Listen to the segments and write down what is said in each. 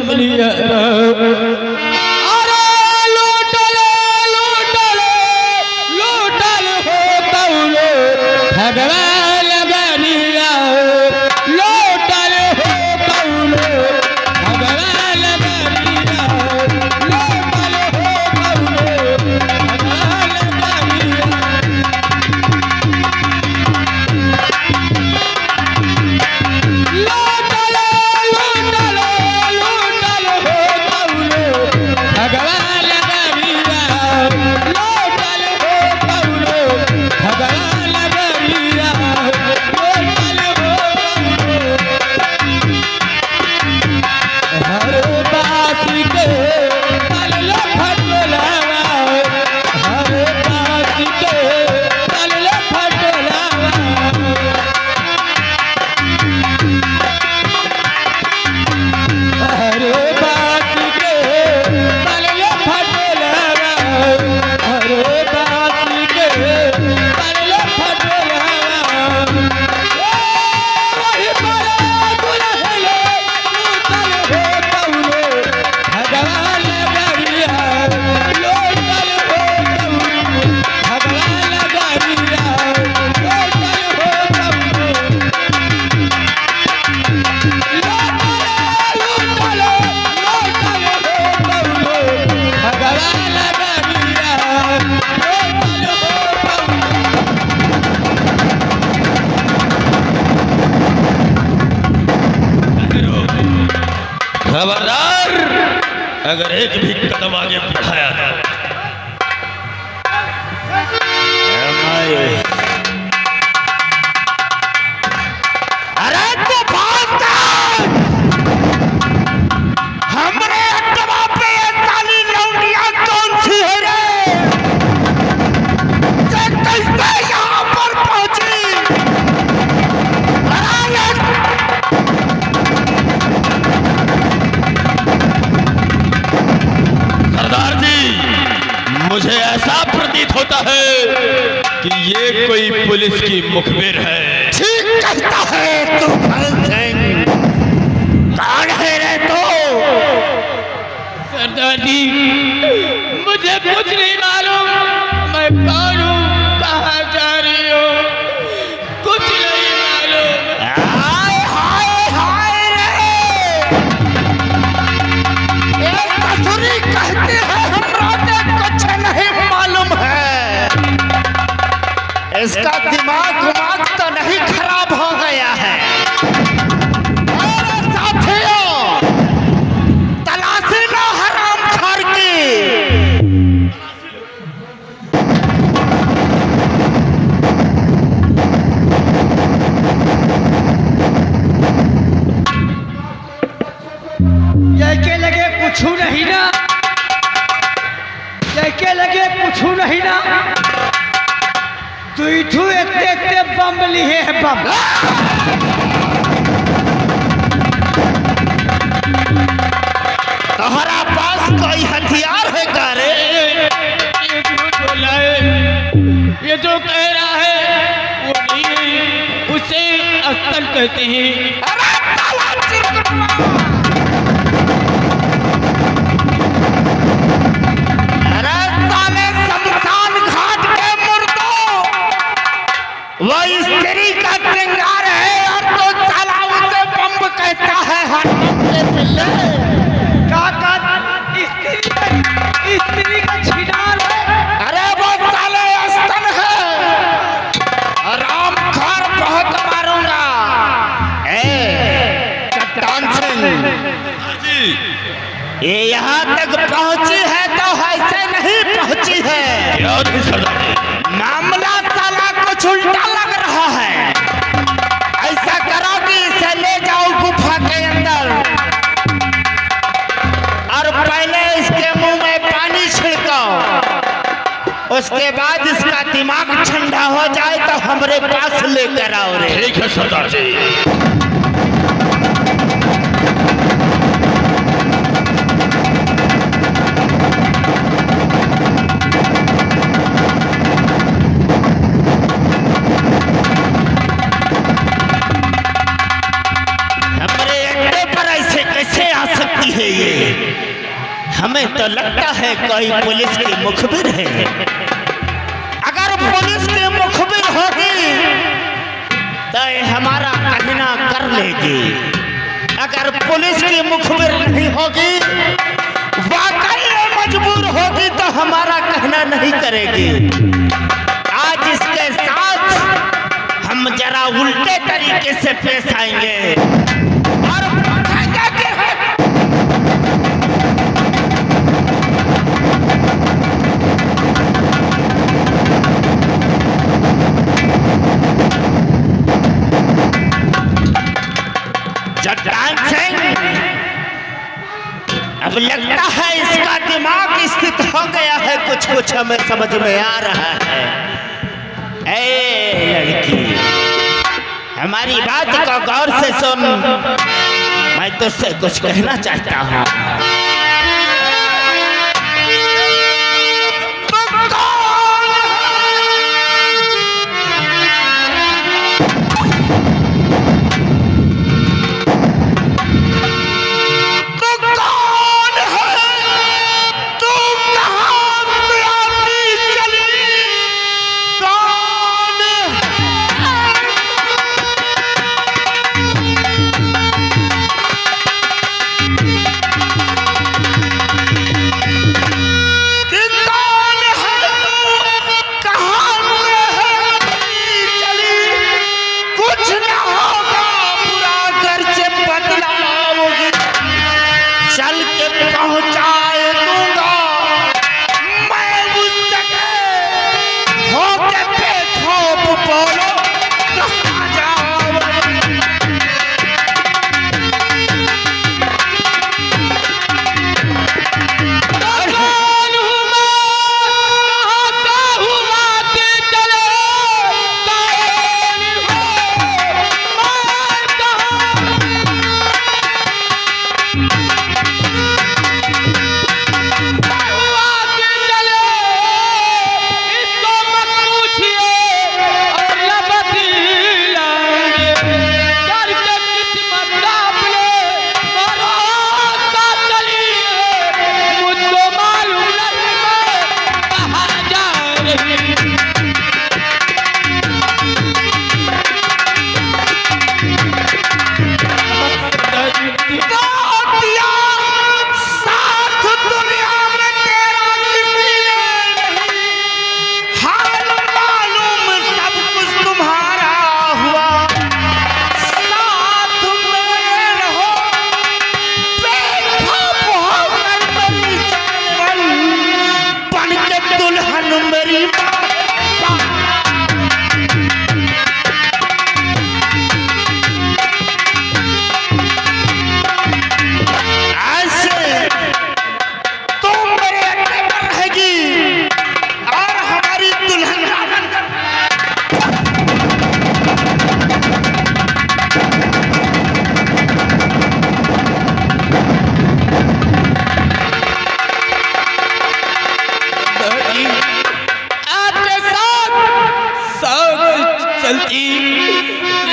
बमलिया अरे लूटल लूटल लूटल हो तौलो भगवान गरिया लूटल हो तौलो भगवान गरिया लूटल हो तौलो भगवान गरिया खबरदार अगर एक भी कदम आगे बढ़ाया था अरे तो भागता हमरे अड्डा पे ये काली लौंडिया कौन सी है रे कैसे यहाँ पर पहुंची सरदार जी मुझे ऐसा प्रतीत होता है कि ये कोई पुलिस की मुखबिर है। ठीक कहता है तू भगत सिंह। कौन है रे तू? सरदार जी मुझे कुछ नहीं मालूम मैं कौन हूँ कहाँ जा रही हूँ कुछ नहीं मालूम। हाय हाय हाय रे ये कसुरी कहते हैं हमरा के कुछ नहीं मालूम है। इसका दिमाग तो नहीं खराब हो गया है। और साथियों तलाशी लो हराम खोर की। के लगे कुछ नहीं ना के लगे कुछ नहीं ना तू एकते बम लिए है बम। तुम्हारा पास कोई हथियार है क्या रे? ये झूठ बोला है ये जो कह रहा है वो नहीं है उसे अस्तर कहते हैं। अरे ताला चिरकुटवा। अरे साले शमशान घाट के मुर्दों वो स्त्री का श्रृंगार है और तो साला उसे बम कहता है। हराम के पिल्ले स्त्री का छिनार है। अरे वो साले अस्तन है। राम खार बहुत मारूंगा। चट्टान सिंह ये यहाँ तक पहुँची है तो ऐसे नहीं पहुँची है। मामला साला कुछ उल्टा लग रहा है। ऐसा करो कि इसे ले जाओ गुफा के अंदर और पहले इसके मुंह में पानी छिड़काओ। उसके बाद इसका दिमाग ठंडा हो जाए तो हमारे पास लेकर आओ रे। ठीक है सरदार जी। हमारे अड्डे पर ऐसे कैसे आ सकती है है कोई पुलिस की मुखबिर है। अगर पुलिस की मुखबिर होगी तो ये हमारा कहना कर लेगी। अगर पुलिस की मुखबिर नहीं होगी, वाकई में मजबूर होगी तो हमारा कहना नहीं करेगी। आज इसके साथ हम जरा उल्टे तरीके से पेश आएंगे और बताएंगे कि जगदान सिंह, अब लगता है इसका दिमाग स्थित हो गया है। कुछ कुछ हमें समझ में आ रहा है। ए लड़की, हमारी बात को गौर से सुन। मैं तुझसे कुछ कहना चाहता हूँ।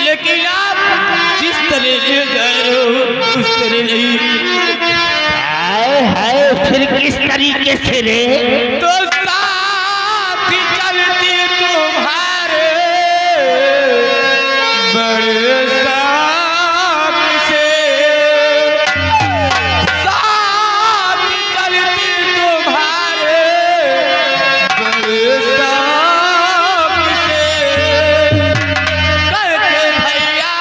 लेकिन आप जिस तरह ले गए हो उस तरह नहीं। फिर किस तरीके से रे? तो साथ चलती तुम्हारे बड़े साथ से, साथ चलती तुम्हारे बड़े साथ से, करके भैया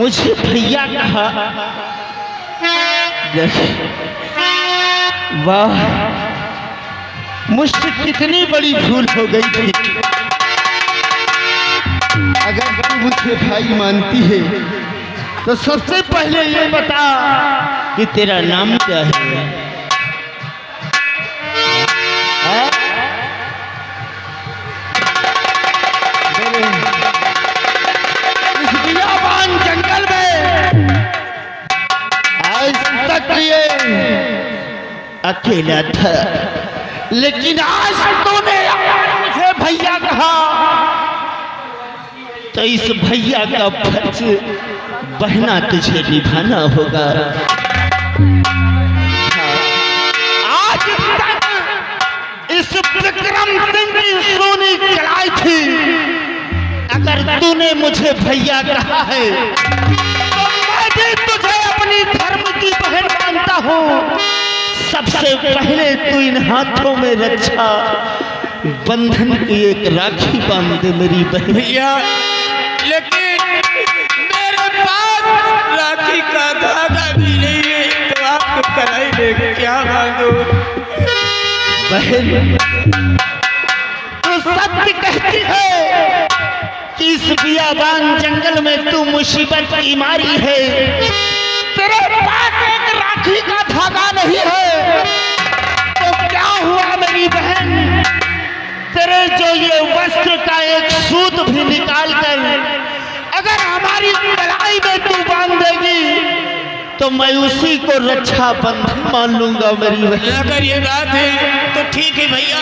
मुझे भैया कहा। वाह, मुझसे कितनी बड़ी भूल हो गई थी। अगर तू मुझे भाई मानती है तो सबसे पहले ये बता कि तेरा नाम क्या है? इस बियाबान जंगल में आज तक ये अकेला था, लेकिन आज तूने मुझे भैया कहा तो इस भैया का फर्ज बहना तुझे निभाना होगा। आज तक इस विक्रम सिंह की सोनी कलाई थी। अगर तूने मुझे भैया कहा है तो मैं भी तुझे अपनी धर्म की बहन मानता हूँ। सबसे पहले तू इन हाथों में रक्षा बंधन की एक राखी बांध दे मेरी बहन। भैया, लेकिन मेरे पास राखी का धागा भी नहीं है, तो आपको कलाई में क्या बांधूं? बहन, तू सत्य कहती है कि इस बियाबान जंगल में तू मुसीबत की मारी है। तेरे पास एक राखी का धागा नहीं है तो क्या हुआ मेरी बहन? तेरे जो ये वस्त्र का एक सूत भी निकाल कर अगर हमारी कलाई में तू बांध देगी तो मैं उसी को रक्षा बंधन मान लूंगा मेरी बहन। अगर ये बात है तो ठीक है भैया।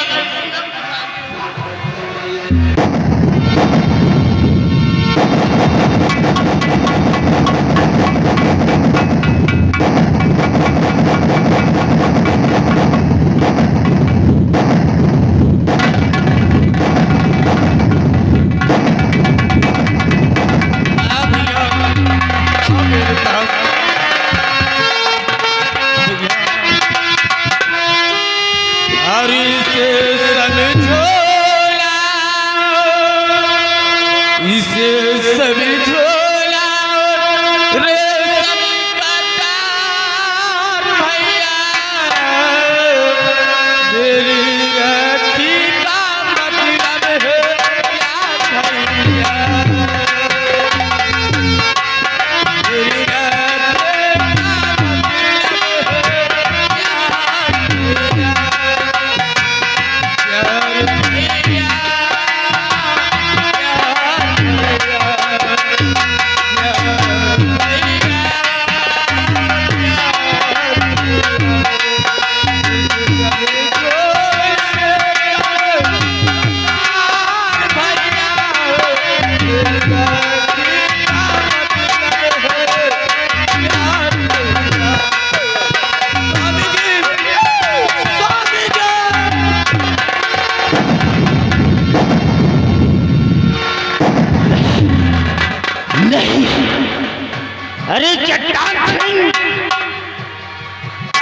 अरे चट्टान सिंह,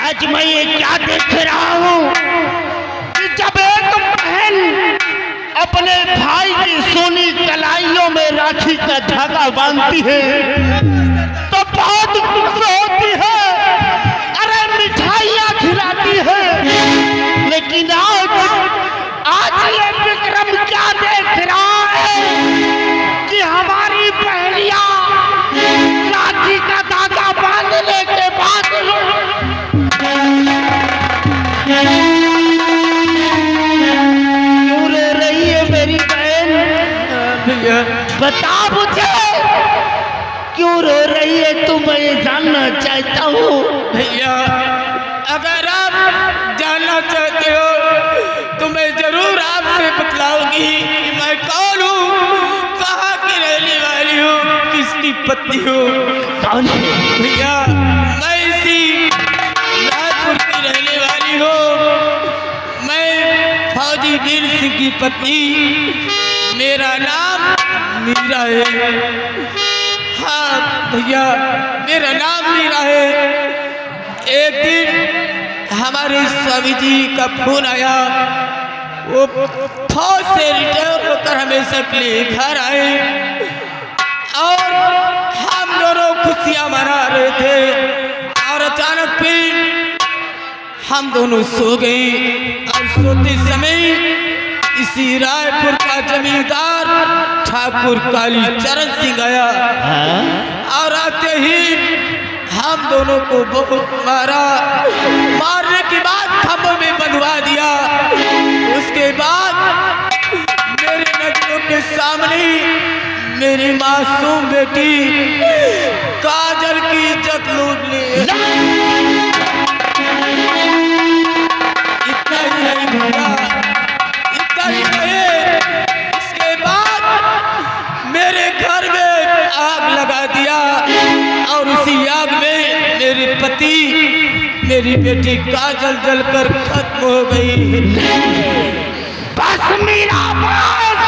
आज मैं ये क्या देख रहा हूँ कि जब एक बहन अपने भाई की सोनी कलाइयों में राखी का धागा बांधती है तो बहुत खुश होती है, अरे मिठाइयाँ खिलाती है। लेकिन आज ये विक्रम क्या देख रहा है कि हमारी बहनियाँ राखी का धागा बांधने के बाद क्यों रो रही है मेरी बहन? बता मुझे क्यों रो रही है तू, मैं जानना चाहता हूँ। भैया, अगर आप जानना चाहते हो तो मैं जरूर आपसे बतलाऊंगी कि मैं कौन हूँ, कहाँ की रहने वाली हूँ, किसकी पत्नी हूँ। कौन है? भैया, मैं इसी रायपुर की रहने वाली हूँ। मैं फौजी वीर सिंह की पत्नी, मेरा नाम मीरा है। हाँ भैया, मेरा नाम मीरा है। एक दिन हमारे स्वामी जी का फोन आया, वो फौज से रिटायर होकर हमेशा के लिए घर आए और हम दोनों खुशियां मना रहे थे और अचानक फिर हम दोनों सो गए और सोते समय इसी रायपुर का जमींदार ठाकुर काली चरण सिंह आया और आते ही हम दोनों को बहुत मारा। मारने के बाद खंभों में बंधवा दिया। उसके बाद मेरे नजरों के सामने मेरी मासूम बेटी काजल की इज्जत लूट ली। इतना ही नहीं भैया, इतना ही नहीं, इसके बाद मेरे घर में आग लगा दिया और उसी आग में मेरे पति मेरी बेटी काजल जलकर खत्म हो गई। बस मेरा बस,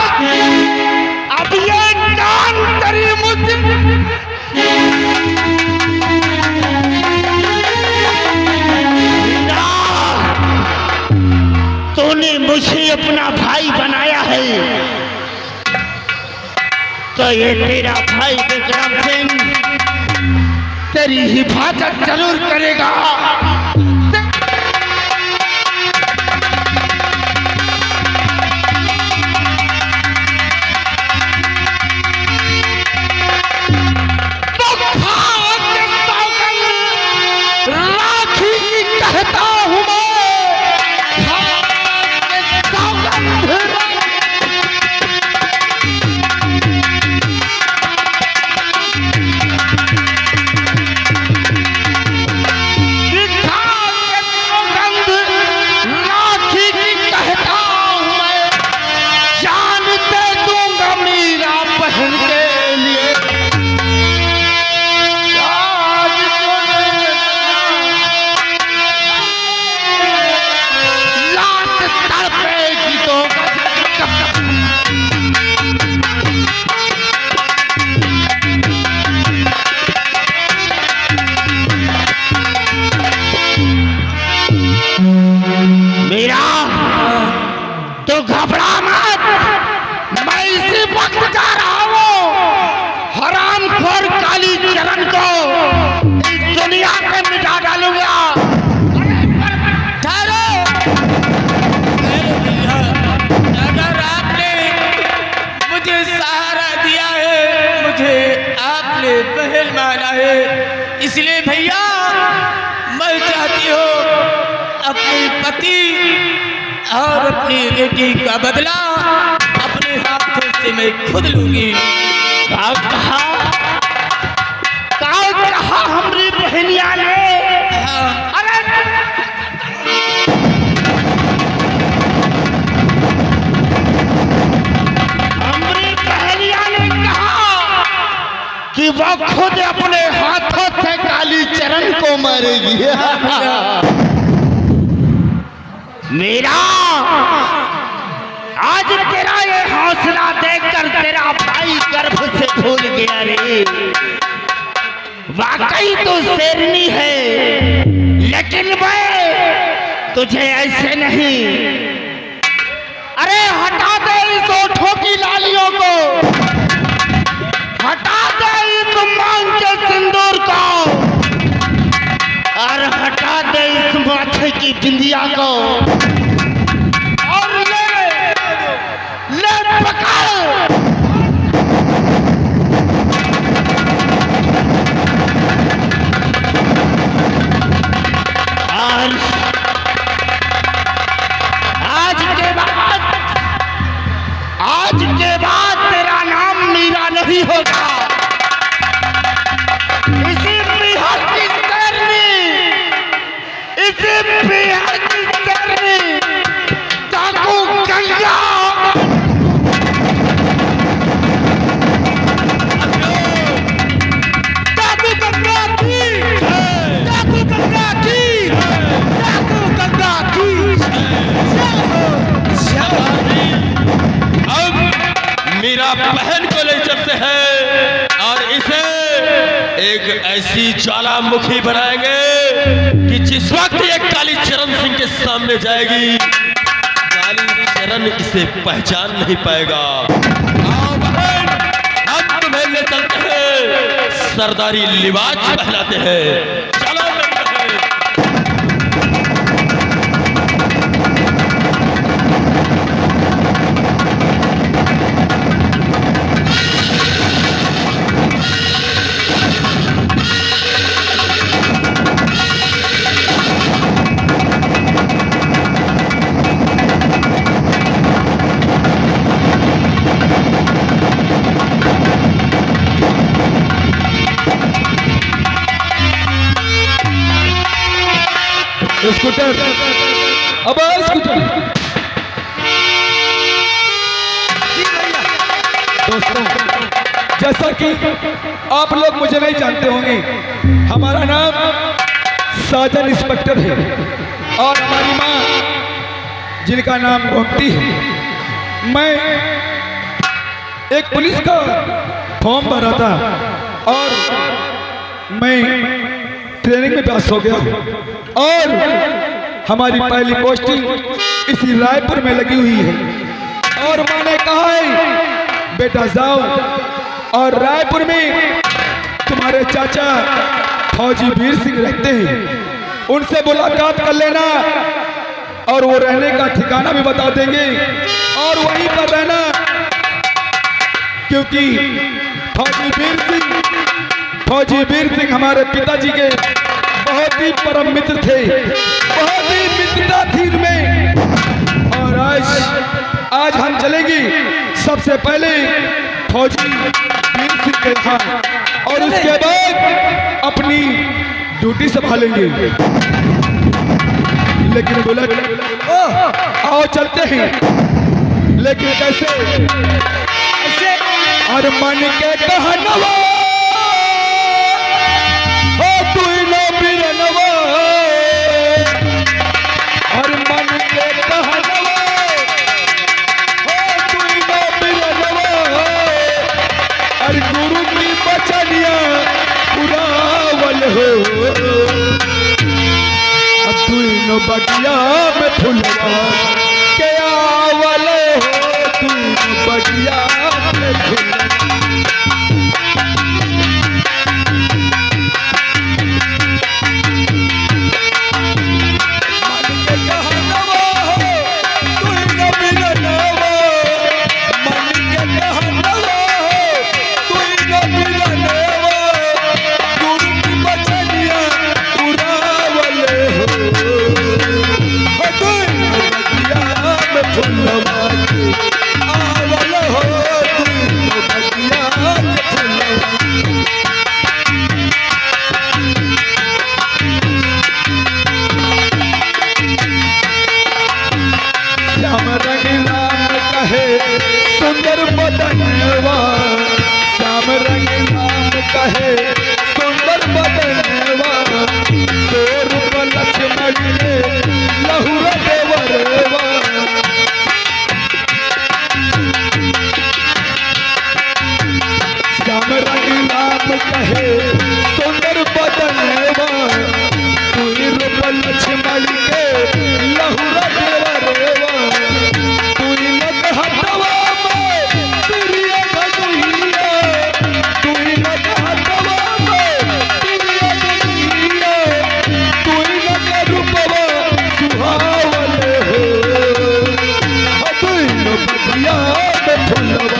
अब ये जान करी मुझे तूने मुझे अपना भाई बनाया है तो ये तेरा भाई विक्रम सिंह तेरी हिफाजत जरूर करेगा। तो घबरा मत, मैं इसी वक्त जा रहा हूँ हरामखोर काली चरण को इस दुनिया से मिटा डालूंगा। अगर आपने मुझे सहारा दिया है, मुझे आपने पहल माना है, इसलिए भैया मैं चाहती हूँ अपने पति और अपनी बेटी का बदला अपने हाथों से मैं खुद लूंगी। कहा हमारी बहनिया ने अरे हमारी बहनिया ने कहा कि वो खुद अपने हाथों से काली चरण को मारेगी। मेरा आज तेरा ये हौसला देखकर तेरा भाई गर्भ से फूल गया रे। वाकई तो शेरनी है, लेकिन मैं तुझे ऐसे नहीं। अरे हटा दे इस ओठों की लालियों को, हटा दे इस मांग के सिंदूर को, और हटा दे इस माथे की बिंदिया को, और ले पकड़। आज के बाद तेरा नाम मीरा नहीं होगा। इसी बिहार की शेरनी, इसी बिहार की शेरनी डाकू गंगा। डाकू गंगा की, डाकू गंगा की, डाकू गंगा की। मीरा बहन को ले चलते हैं और इसे एक ऐसी ज्वालामुखी बनाएंगे कि जिस वक्त ये काली चरण सिंह के सामने जाएगी, काली चरण इसे पहचान नहीं पाएगा। आओ बहन, हम तुम्हें ले चलते हैं सरदारी लिबास पहनाते हैं। चलो मेरे बहन। स्कूटर, अब स्कूटर। दोस्तों, जैसा कि आप लोग मुझे नहीं जानते होंगे, हमारा नाम साजन इंस्पेक्टर है और हमारी माँ जिनका नाम गोमती है। मैं एक पुलिस का फॉर्म भरा था और मैं ट्रेनिंग में पास हो गया और हमारी पहली पोस्टिंग इसी रायपुर में लगी हुई है और मैंने कहा है बेटा जाओ और रायपुर में तुम्हारे चाचा फौजी वीर सिंह रहते हैं, उनसे मुलाकात कर लेना और वो रहने का ठिकाना भी बता देंगे और वहीं पर रहना, क्योंकि फौजी वीर सिंह हमारे पिताजी के बहुत ही परम मित्र थे, बहुत ही मित्रता थी इनमें। और आज हम चलेंगे सबसे पहले फौजी वीर सिंह के यहाँ और उसके बाद अपनी ड्यूटी संभालेंगे। लेकिन बुलेट आओ चलते हैं, लेकिन कैसे? और मन के कहनवा हो तू नो बिरनवा, और मन के कहनवा हो तू नो बिरनवा, और गुरु की बचनिया पुरावल हो, अब तू नो बगिया में फुलवा के आवल हो, तू नो बगिया में फुलवा। सुंदर बदनवा श्याम रंग नाम कहे, सुंदर बदनवा तो रूप लक्ष्मण के लहुरा देवरवा। श्याम रंग नाम कहे सुंदर बदनवा तू रूप लक्ष्मण के लहुरा देवरवा। फुलवा